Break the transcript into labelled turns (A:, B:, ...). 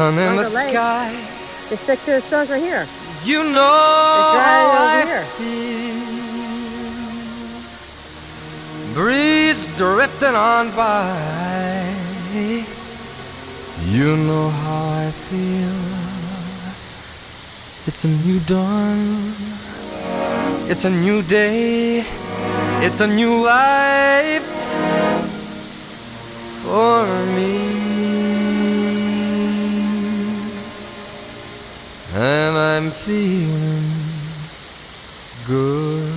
A: Sun in the
B: Lake.
A: sky.
B: They stick to the stars right here.
A: You know
B: dry
A: how
B: over
A: I
B: here.
A: feel. Breeze drifting on by. You know how I feel. It's a new dawn. It's a new day. It's a new life for me. And I'm feeling good.